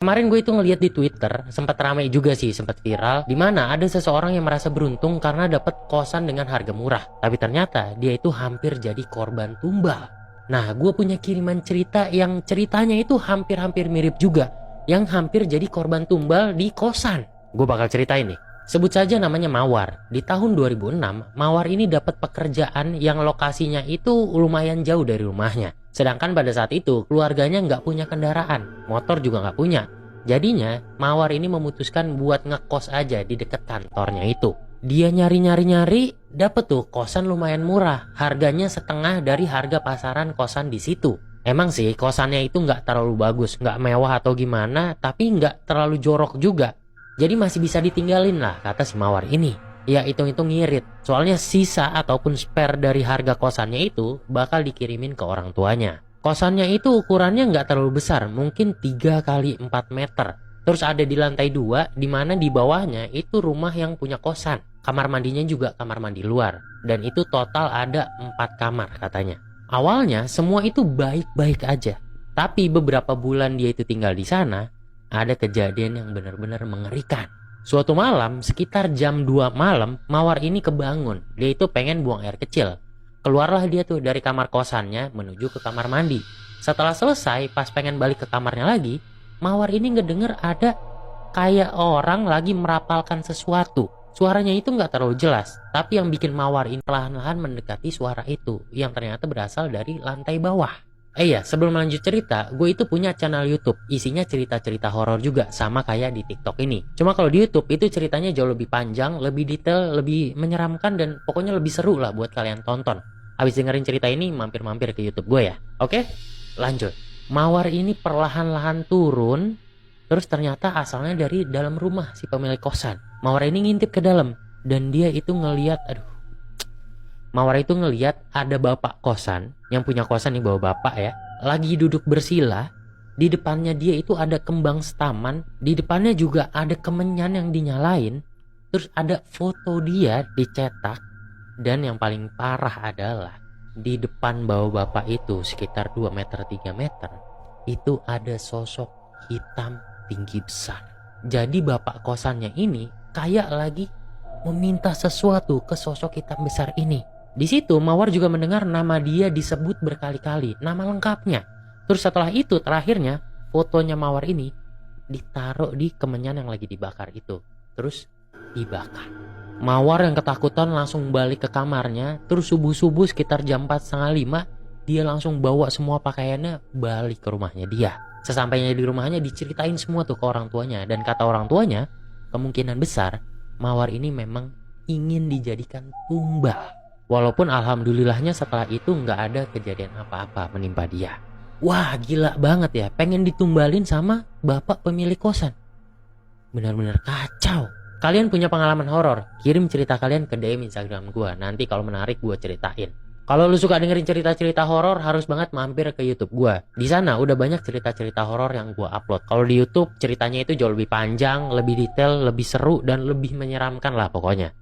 Kemarin gue itu ngeliat di Twitter, sempat ramai juga sih, sempat viral, di mana ada seseorang yang merasa beruntung karena dapat kosan dengan harga murah. Tapi ternyata dia itu hampir jadi korban tumbal. Nah, gue punya kiriman cerita yang ceritanya itu hampir-hampir mirip juga, yang hampir jadi korban tumbal di kosan. Gue bakal ceritain nih. Sebut saja namanya Mawar. Di tahun 2006, Mawar ini dapat pekerjaan yang lokasinya itu lumayan jauh dari rumahnya. Sedangkan pada saat itu keluarganya nggak punya kendaraan, motor juga nggak punya. Jadinya Mawar ini memutuskan buat ngekos aja di dekat kantornya itu. Dia nyari, dapet tuh kosan lumayan murah, harganya setengah dari harga pasaran kosan di situ. Emang sih kosannya itu nggak terlalu bagus, nggak mewah atau gimana, tapi nggak terlalu jorok juga. Jadi masih bisa ditinggalin lah, kata si Mawar ini. Ya hitung-hitung ngirit, soalnya sisa ataupun spare dari harga kosannya itu bakal dikirimin ke orang tuanya. Kosannya itu ukurannya nggak terlalu besar, mungkin 3 kali 4 meter. Terus ada di lantai 2, di mana di bawahnya itu rumah yang punya kosan. Kamar mandinya juga kamar mandi luar. Dan itu total ada 4 kamar katanya. Awalnya semua itu baik-baik aja. Tapi beberapa bulan dia itu tinggal di sana, ada kejadian yang benar-benar mengerikan. Suatu malam, sekitar jam 2 malam, Mawar ini kebangun. Dia itu pengen buang air kecil. Keluarlah dia tuh dari kamar kosannya menuju ke kamar mandi. Setelah selesai, pas pengen balik ke kamarnya lagi, Mawar ini ngedenger ada kayak orang lagi merapalkan sesuatu. Suaranya itu nggak terlalu jelas, tapi yang bikin Mawar ini perlahan-lahan mendekati suara itu, yang ternyata berasal dari lantai bawah. Iya, sebelum lanjut cerita, gue itu punya channel YouTube, isinya cerita-cerita horor juga, sama kayak di TikTok ini. Cuma kalau di YouTube itu ceritanya jauh lebih panjang, lebih detail, lebih menyeramkan, dan pokoknya lebih seru lah buat kalian tonton. Habis dengerin cerita ini, mampir-mampir ke YouTube gue ya. Oke, lanjut. Mawar ini perlahan-lahan turun, terus ternyata asalnya dari dalam rumah si pemilik kosan. Mawar ini ngintip ke dalam, dan dia itu ngeliat, Mawar itu ngeliat ada bapak kosan, yang punya kosan nih bawa bapak ya, lagi duduk bersila. Di depannya dia itu ada kembang setaman, di depannya juga ada kemenyan yang dinyalain, terus ada foto dia dicetak, dan yang paling parah adalah di depan bawa bapak itu sekitar 2 meter 3 meter, itu ada sosok hitam tinggi besar. Jadi bapak kosannya ini kayak lagi meminta sesuatu ke sosok hitam besar ini. Di situ Mawar juga mendengar nama dia disebut berkali-kali, nama lengkapnya. Terus setelah itu terakhirnya fotonya Mawar ini ditaruh di kemenyan yang lagi dibakar itu. Terus dibakar. Mawar yang ketakutan langsung balik ke kamarnya. Terus subuh-subuh sekitar jam 4:30 dia langsung bawa semua pakaiannya balik ke rumahnya dia. Sesampainya di rumahnya diceritain semua tuh ke orang tuanya. Dan kata orang tuanya, kemungkinan besar Mawar ini memang ingin dijadikan tumbal. Walaupun alhamdulillahnya setelah itu nggak ada kejadian apa-apa menimpa dia. Wah gila banget ya, pengen ditumbalin sama bapak pemilik kosan. Benar-benar kacau. Kalian punya pengalaman horor? Kirim cerita kalian ke DM Instagram gue. Nanti kalau menarik gue ceritain. Kalau lu suka dengerin cerita-cerita horor, harus banget mampir ke YouTube gue. Di sana udah banyak cerita-cerita horor yang gue upload. Kalau di YouTube ceritanya itu jauh lebih panjang, lebih detail, lebih seru, dan lebih menyeramkan lah pokoknya.